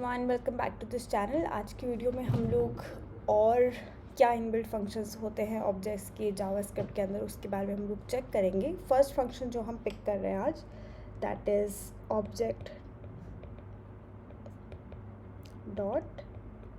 Everyone, welcome back to this channel. आज की video में हम लोग और क्या इनबिल्ट फंक्शंस होते हैं ऑब्जेक्ट्स के जावास्क्रिप्ट के अंदर, उसके बारे में हम लोग चेक करेंगे। फर्स्ट फंक्शन जो हम पिक कर रहे हैं आज, that is object dot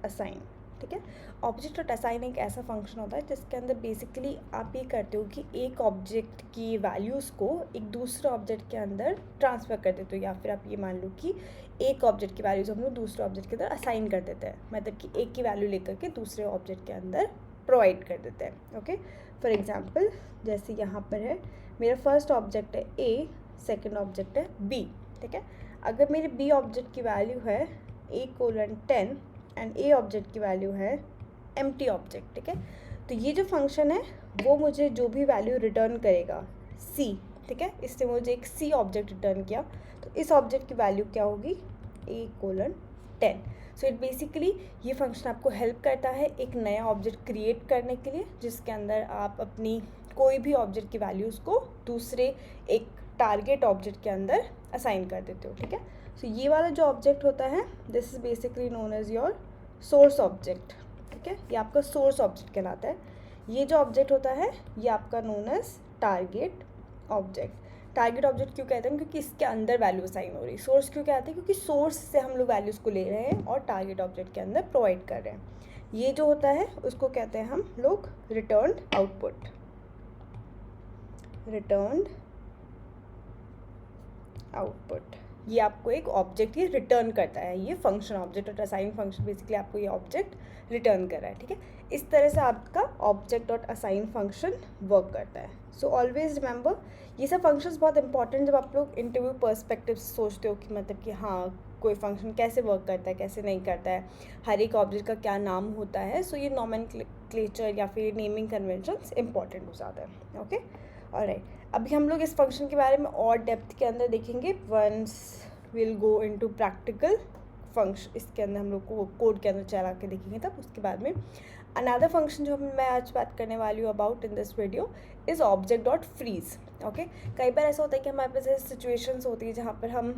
assign. ठीक है, ऑब्जेक्ट डॉट असाइन एक ऐसा फंक्शन होता है जिसके अंदर बेसिकली आप ये करते हो कि एक ऑब्जेक्ट की वैल्यूज़ को एक दूसरे ऑब्जेक्ट के अंदर ट्रांसफ़र कर देते हो, या फिर आप ये मान लो कि एक ऑब्जेक्ट की वैल्यूज़ हम लोग दूसरे ऑब्जेक्ट के अंदर असाइन कर देते हैं, मतलब कि एक की वैल्यू लेकर के दूसरे ऑब्जेक्ट के अंदर प्रोवाइड कर देते हैं। ओके, फॉर एग्जाम्पल जैसे यहाँ पर है, मेरा फर्स्ट ऑब्जेक्ट है ए, सेकेंड ऑब्जेक्ट है बी। ठीक है, अगर मेरे बी ऑब्जेक्ट की वैल्यू है a:10 एंड ए ऑब्जेक्ट की वैल्यू है एम्प्टी ऑब्जेक्ट। ठीक है, तो ये जो फंक्शन है वो मुझे जो भी वैल्यू रिटर्न करेगा सी, ठीक है, इससे मुझे एक सी ऑब्जेक्ट रिटर्न किया, तो इस ऑब्जेक्ट की वैल्यू क्या होगी a:10। सो इट बेसिकली ये फंक्शन आपको हेल्प करता है एक नया ऑब्जेक्ट क्रिएट करने के लिए, जिसके अंदर आप अपनी कोई भी ऑब्जेक्ट की वैल्यूज़ को दूसरे एक टारगेट ऑब्जेक्ट के अंदर असाइन कर देते हो। ठीक है, सो ये वाला जो ऑब्जेक्ट होता है, this is basically known as your source object. ठीक है, ये आपका सोर्स ऑब्जेक्ट कहलाता है। ये जो ऑब्जेक्ट होता है ये आपका known as target object. Target object क्यों कहते हैं? क्योंकि इसके अंदर वैल्यू असाइन हो रही। सोर्स क्यों कहते हैं? क्योंकि सोर्स से हम लोग वैल्यूज़ को ले रहे हैं और टारगेट ऑब्जेक्ट के अंदर प्रोवाइड कर रहे हैं। ये जो होता है उसको कहते हैं हम लोग रिटर्न्ड आउटपुट। रिटर्न्ड आउटपुट ये आपको एक ऑब्जेक्ट ये रिटर्न करता है। ये function object dot assign function basically आपको ये ऑब्जेक्ट रिटर्न कर रहा है। ठीक है, इस तरह से आपका object dot assign function work करता है। सो ऑलवेज रिमेंबर, ये सब फंक्शंस बहुत इंपॉर्टेंट जब आप लोग इंटरव्यू पर्सपेक्टिव से सोचते हो कि मतलब कि हाँ कोई फंक्शन कैसे वर्क करता है, कैसे नहीं करता है, हर एक ऑब्जेक्ट का क्या नाम होता है। सो ये नॉमेनक्लेचर या फिर नेमिंग कन्वेंशंस इंपॉर्टेंट हो जाता है। ओके, ऑलराइट, अभी हम लोग इस फंक्शन के बारे में और डेप्थ के अंदर देखेंगे once will go into practical function. इसके अंदर हम लोग को कोड के अंदर चला के देखेंगे तब उसके बाद में। अनदर फंक्शन जो मैं आज बात करने वाली हूँ about in this video is object dot freeze. Okay, कई बार ऐसा होता है कि हमारे पास ऐसी सिचुएशंस होती है जहाँ पर हम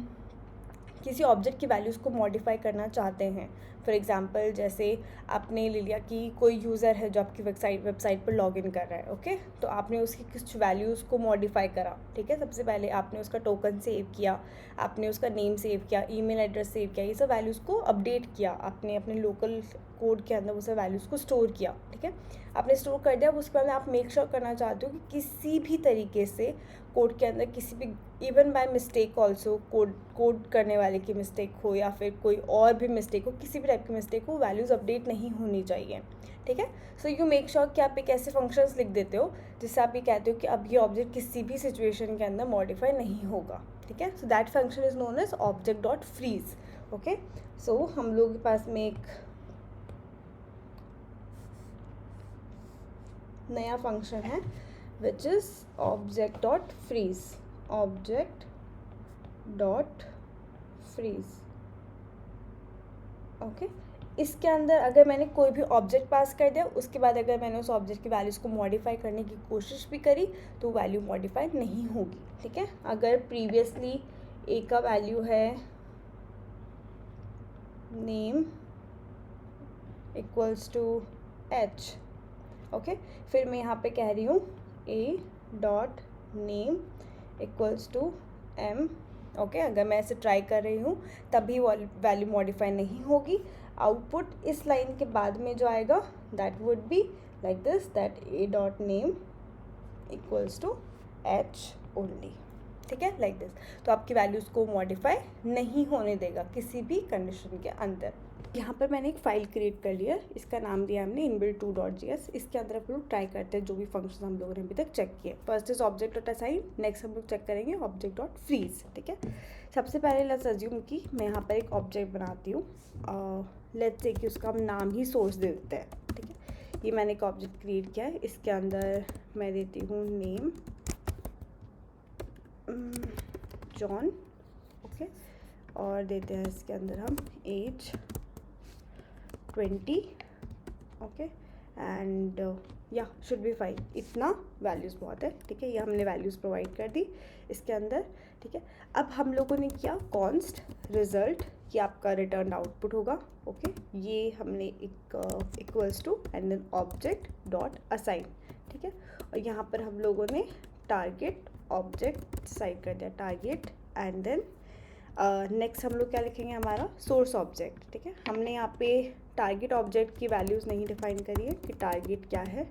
किसी ऑब्जेक्ट की वैल्यूज़ को मॉडिफाई करना चाहते हैं। फॉर एग्जांपल जैसे आपने ले लिया कि कोई यूज़र है जो आपकी वेबसाइट पर लॉगिन कर रहा है। ओके, तो आपने उसकी कुछ वैल्यूज़ को मॉडिफाई करा। ठीक है, सबसे पहले आपने उसका टोकन सेव किया, आपने उसका नेम सेव किया, ईमेल एड्रेस सेव किया, ये सब वैल्यूज़ को अपडेट किया, आपने अपने लोकल कोड के अंदर वो सब वैल्यूज़ को स्टोर किया। ठीक है, आपने स्टोर कर दिया, उसके बाद आप मेक श्योर करना चाहते हो कि किसी भी तरीके से कोड के अंदर किसी भी even by mistake also code करने वाले की मिस्टेक हो या फिर कोई और भी मिस्टेक हो, किसी भी टाइप की मिस्टेक हो, वैल्यूज़ अपडेट नहीं होनी चाहिए। ठीक है, सो यू मेक श्योर कि आप एक ऐसे फंक्शंस लिख देते हो जिससे आप ये कहते हो कि अब ये ऑब्जेक्ट किसी भी सिचुएशन के अंदर मॉडिफाई नहीं होगा। ठीक है, so that function is known as object dot freeze. Okay, so हम लोग के पास में एक नया फंक्शन है which is object dot freeze. Object dot freeze. Okay, इसके अंदर अगर मैंने कोई भी ऑब्जेक्ट पास कर दिया, उसके बाद अगर मैंने उस ऑब्जेक्ट की वैल्यूज़ को मॉडिफाई करने की कोशिश भी करी तो वैल्यू मॉडिफाई नहीं होगी। ठीक है, अगर प्रीवियसली ए का वैल्यू है name equals to H, okay, फिर मैं यहाँ पे कह रही हूँ A dot name equals to M. Okay, अगर मैं ऐसे ट्राई कर रही हूँ तभी वैल्यू मॉडिफाई नहीं होगी। आउटपुट इस लाइन के बाद में जो आएगा that would be like this, that A dot name equals to H only. ठीक है, लाइक दिस। तो आपकी वैल्यूज़ को मॉडिफाई नहीं होने देगा किसी भी कंडीशन के अंदर। यहाँ पर मैंने एक फ़ाइल क्रिएट कर लिया, इसका नाम दिया हमने inbuilt2.js। इसके अंदर हम लोग ट्राई करते हैं जो भी फंक्शन हम लोगों ने अभी तक चेक किए। First is object dot assign, next हम लोग चेक करेंगे ऑब्जेक्ट डॉट फ्रीज। ठीक है, सबसे पहले लेट्स अज्यूम कि मैं यहाँ पर एक ऑब्जेक्ट बनाती हूँ, लेट्स से कि उसका हम नाम ही सोर्स दे देते हैं। ठीक है, ये मैंने एक ऑब्जेक्ट क्रिएट किया है, इसके अंदर मैं देती हूँ नेम जॉन। ओके, और देते हैं इसके अंदर हम एज 20। ओके, एंड या शुड बी फाइन, इतना वैल्यूज़ बहुत है। ठीक है, ये हमने वैल्यूज़ प्रोवाइड कर दी इसके अंदर। ठीक है, अब हम लोगों ने किया कॉन्स्ट रिजल्ट ये आपका रिटर्न आउटपुट होगा। ओके, ये हमने एक equals to and then object dot assign, ठीक है। और यहाँ पर हम लोगों ने टारगेट ऑब्जेक्ट साइड कर दिया, टारगेट एंड देन नेक्स्ट हम लोग क्या लिखेंगे, हमारा सोर्स ऑब्जेक्ट, ठीक है। हमने यहाँ पे टारगेट ऑब्जेक्ट की वैल्यूज़ नहीं डिफाइन करी है कि टारगेट क्या है,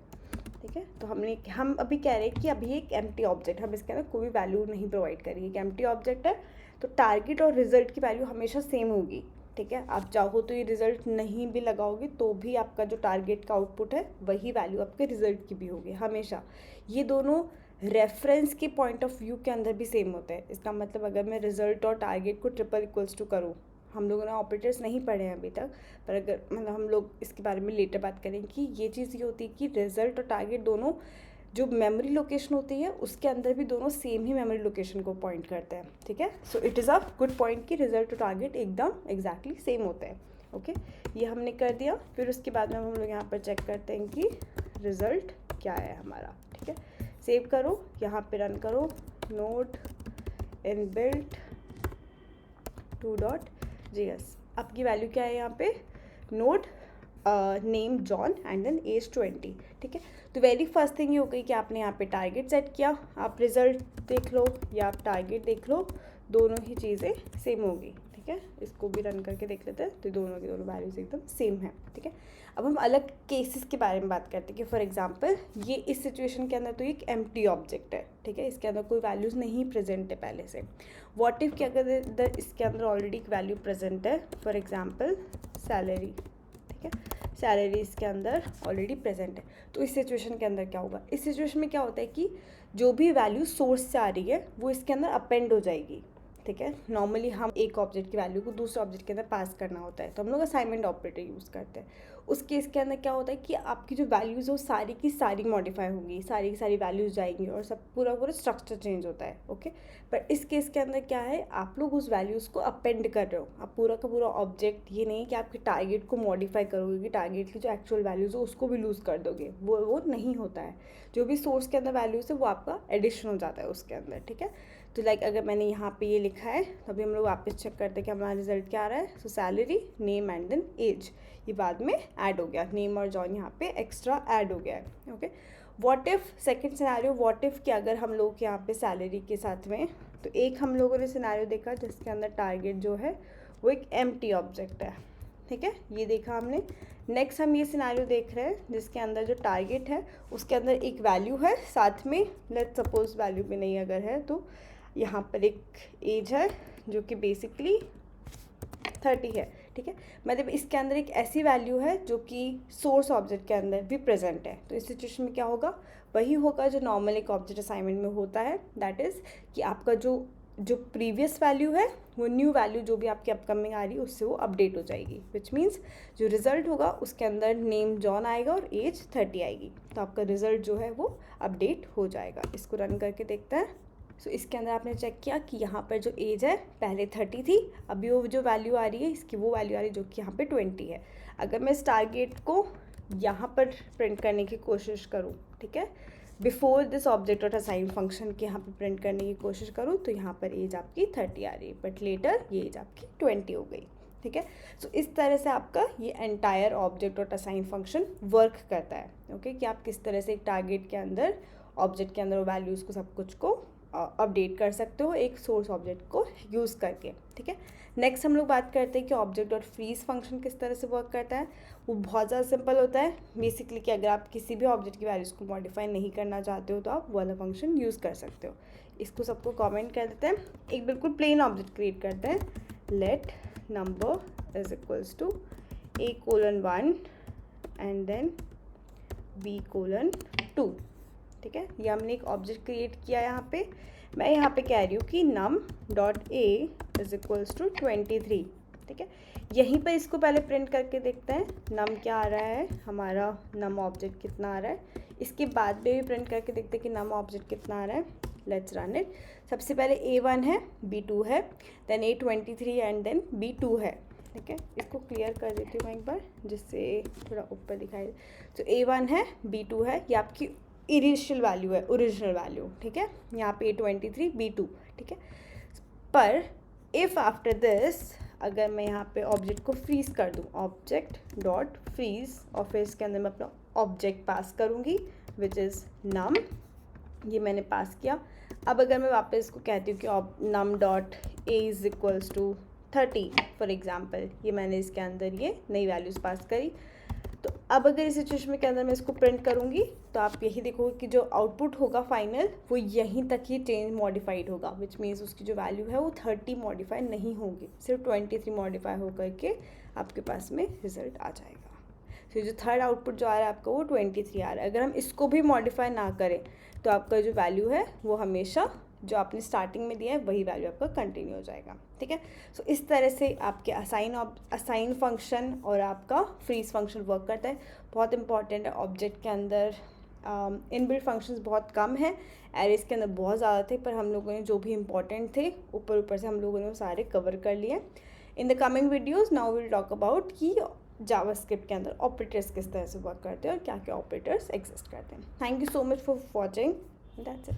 ठीक है। तो हम अभी कह रहे हैं कि अभी एक एम्प्टी ऑब्जेक्ट, हम इसके अंदर कोई भी वैल्यू नहीं प्रोवाइड करेंगे, एक एम्प्टी ऑब्जेक्ट है, तो टारगेट और रिजल्ट की वैल्यू हमेशा सेम होगी, ठीक है। आप चाहो तो ये रिजल्ट नहीं भी लगाओगे तो भी आपका जो टारगेट का आउटपुट है वही वैल्यू आपके रिजल्ट की भी होगी हमेशा। ये दोनों रेफरेंस के पॉइंट ऑफ व्यू के अंदर भी सेम होता है। इसका मतलब अगर मैं रिजल्ट और टारगेट को ट्रिपल इक्वल्स टू करूँ, हम लोगों ने ऑपरेटर्स नहीं पढ़े हैं अभी तक, पर अगर मतलब हम लोग इसके बारे में लेटर बात करें कि ये चीज़ ये होती है कि रिजल्ट और टारगेट दोनों जो मेमोरी लोकेशन होती है उसके अंदर भी दोनों सेम ही मेमोरी लोकेशन को पॉइंट करते हैं, ठीक है। So it is a good point कि रिजल्ट और टारगेट एकदम एग्जैक्टली सेम होते हैं। ओके, ये हमने कर दिया। फिर उसके बाद में हम लोग यहाँ पर चेक करते हैं कि रिजल्ट क्या है हमारा, ठीक है। सेव करो, यहाँ पे रन करो, नोड इनबिल्ट 2.js। आपकी वैल्यू क्या है यहाँ पे, node name John and then age 20, ठीक है। तो वेरी फर्स्ट थिंग ये हो गई कि आपने यहाँ पे टारगेट सेट किया, आप रिजल्ट देख लो या आप टारगेट देख लो, दोनों ही चीज़ें सेम होगी, ठीक है। इसको भी रन करके देख लेते हैं, तो दोनों की दोनों वैल्यूज एकदम सेम है, ठीक है। अब हम अलग केसेस के बारे में बात करते हैं कि फॉर एग्जांपल ये इस सिचुएशन के अंदर तो एक एम्प्टी ऑब्जेक्ट है, ठीक है, इसके अंदर कोई वैल्यूज़ नहीं प्रेजेंट है पहले से। व्हाट इफ कि अगर इसके अंदर ऑलरेडी एक वैल्यू प्रेजेंट है, फॉर एग्जांपल सैलरी, ठीक है, सैलरी इसके अंदर ऑलरेडी प्रेजेंट है, तो इस सिचुएशन के अंदर क्या होगा, इस सिचुएशन में क्या होता है कि जो भी वैल्यू सोर्स से आ रही है वो इसके अंदर अपेंड हो जाएगी, ठीक है। नॉर्मली हम एक ऑब्जेक्ट की वैल्यू को दूसरे ऑब्जेक्ट के अंदर पास करना होता है, तो हम लोग असाइनमेंट ऑपरेटर यूज़ करते हैं। उस केस के अंदर क्या होता है कि आपकी जो वैल्यूज़ है वो सारी की सारी मॉडिफाई होंगी, सारी की सारी वैल्यूज़ जाएंगी और सब पूरा स्ट्रक्चर चेंज होता है, ओके। पर इस केस के अंदर क्या है, आप लोग उस वैल्यूज़ को अपेंड कर रहे हो, आप पूरा का पूरा ऑब्जेक्ट, ये नहीं कि आपके टारगेट को मॉडिफाई करोगे कि टारगेट की जो एक्चुअल वैल्यूज़ हो उसको भी लूज़ कर दोगे, वो नहीं होता है। जो भी सोर्स के अंदर वैल्यूज़ है वो आपका एडिशन हो जाता है उसके अंदर, ठीक है। तो लाइक अगर मैंने यहाँ पे ये लिखा है तो अभी हम लोग वापस चेक करते हैं कि हमारा रिजल्ट क्या आ रहा है। So salary, name and then age, ये बाद में ऐड हो गया, नेम और जॉन यहाँ पे एक्स्ट्रा ऐड हो गया है, okay. What if second scenario, what if कि अगर हम लोग यहाँ पे सैलरी के साथ में, तो एक हम लोगों ने सिनेरियो देखा जिसके अंदर टारगेट जो है वो एक एम्प्टी ऑब्जेक्ट है, ठीक है, ये देखा हमने। नेक्स्ट हम ये सिनेरियो देख रहे हैं जिसके अंदर जो टारगेट है उसके अंदर एक वैल्यू है, साथ में लेट्स सपोज वैल्यू भी नहीं अगर है तो यहाँ पर एक एज है जो कि बेसिकली 30 है, ठीक है। मतलब इसके अंदर एक ऐसी वैल्यू है जो कि सोर्स ऑब्जेक्ट के अंदर भी प्रेजेंट है। तो इस सिचुएशन में क्या होगा, वही होगा जो नॉर्मल एक ऑब्जेक्ट असाइनमेंट में होता है, दैट इज़ कि आपका जो प्रीवियस वैल्यू है वो न्यू वैल्यू जो भी आपकी अपकमिंग आ रही है उससे वो अपडेट हो जाएगी, विच मीन्स जो रिजल्ट होगा उसके अंदर नेम जॉन आएगा और एज 30 आएगी, तो आपका रिजल्ट जो है वो अपडेट हो जाएगा। इसको रन करके देखते हैं। सो इसके अंदर आपने चेक किया कि यहाँ पर जो एज है पहले 30 थी, अभी वो जो वैल्यू आ रही है इसकी वो वैल्यू आ रही है जो कि यहाँ पे 20 है। अगर मैं इस टारगेट को यहाँ पर प्रिंट करने की कोशिश करूँ, ठीक है, before this object dot assign function के यहाँ पे प्रिंट करने की कोशिश करूँ तो यहाँ पर एज आपकी 30 आ रही है, बट लेटर ये एज आपकी 20 हो गई, ठीक है। सो इस तरह से आपका ये entire object dot assign function work करता है, ओके, कि आप किस तरह से एक टारगेट के अंदर ऑब्जेक्ट के अंदर वैल्यूज़ को सब कुछ को अपडेट कर सकते हो एक सोर्स ऑब्जेक्ट को यूज़ करके, ठीक है। नेक्स्ट हम लोग बात करते हैं कि ऑब्जेक्ट डॉट फ्रीज फंक्शन किस तरह से वर्क करता है। वो बहुत ज़्यादा सिंपल होता है बेसिकली कि अगर आप किसी भी ऑब्जेक्ट की वैल्यूज़ को मॉडिफाई नहीं करना चाहते हो तो आप वो वाला फंक्शन यूज़ कर सकते हो। इसको सबको कमेंट कर देते हैं। एक बिल्कुल प्लेन ऑब्जेक्ट क्रिएट करते हैं, let number is equals to a:1 and then b:2, ठीक है। ये हमने एक ऑब्जेक्ट क्रिएट किया यहाँ पे। मैं यहाँ पे कह रही हूँ कि num dot a is equals to 23, ठीक है। यहीं पर इसको पहले प्रिंट करके देखते हैं num क्या आ रहा है, हमारा num ऑब्जेक्ट कितना आ रहा है। इसके बाद में भी प्रिंट करके देखते हैं कि num ऑब्जेक्ट कितना आ रहा है। Let's run it. सबसे पहले a1 है, b2 है, then a23 and then b2 है, ठीक है। इसको क्लियर कर देती हूँ मैं एक बार जिससे थोड़ा ऊपर दिखाई दे। तो a1 है, b2 है, ये आपकी इनिशियल वैल्यू है, ओरिजिनल वैल्यू, ठीक है। यहाँ पे a23 b2, ठीक है। पर इफ़ आफ्टर दिस अगर मैं यहाँ पे ऑब्जेक्ट को फ्रीज़ कर दूँ, ऑब्जेक्ट डॉट फ्रीज़, और फिर इसके अंदर मैं अपना ऑब्जेक्ट पास करूँगी विच इज़ नम, ये मैंने पास किया। अब अगर मैं वापस इसको कहती हूँ कि num dot A is equals to 30 for example, ये मैंने इसके अंदर ये नई वैल्यूज़ पास करी। तो अब अगर इस सिचुएशन के अंदर मैं इसको प्रिंट करूँगी तो आप यही देखोगे कि जो आउटपुट होगा फाइनल वो यहीं तक ही चेंज मॉडिफाइड होगा, विच मीन्स उसकी जो वैल्यू है वो 30 मॉडिफाई नहीं होगी, सिर्फ 23 मॉडिफाई होकर के आपके पास में रिजल्ट आ जाएगा। तो जो थर्ड आउटपुट जो आ रहा है आपका वो 23 आ रहा है। अगर हम इसको भी मॉडिफाई ना करें तो आपका जो वैल्यू है वो हमेशा जो आपने स्टार्टिंग में दिया है वही वैल्यू आपका कंटिन्यू हो जाएगा, ठीक है। सो इस तरह से आपके असाइन फंक्शन और आपका फ्रीज फंक्शन वर्क करता है। बहुत इंपॉर्टेंट है, ऑब्जेक्ट के अंदर इनबिल्ट फंक्शंस बहुत कम है, एरेज के अंदर बहुत ज़्यादा थे, पर हम लोगों ने जो भी इंपॉर्टेंट थे ऊपर से हम लोगों ने वो सारे कवर कर लिए। In the coming videos now will talk about कि जावास्क्रिप्ट के अंदर ऑपरेटर्स किस तरह से वर्क करते हैं और क्या क्या ऑपरेटर्स एग्जिस्ट करते हैं। Thank you so much for watching, that's it.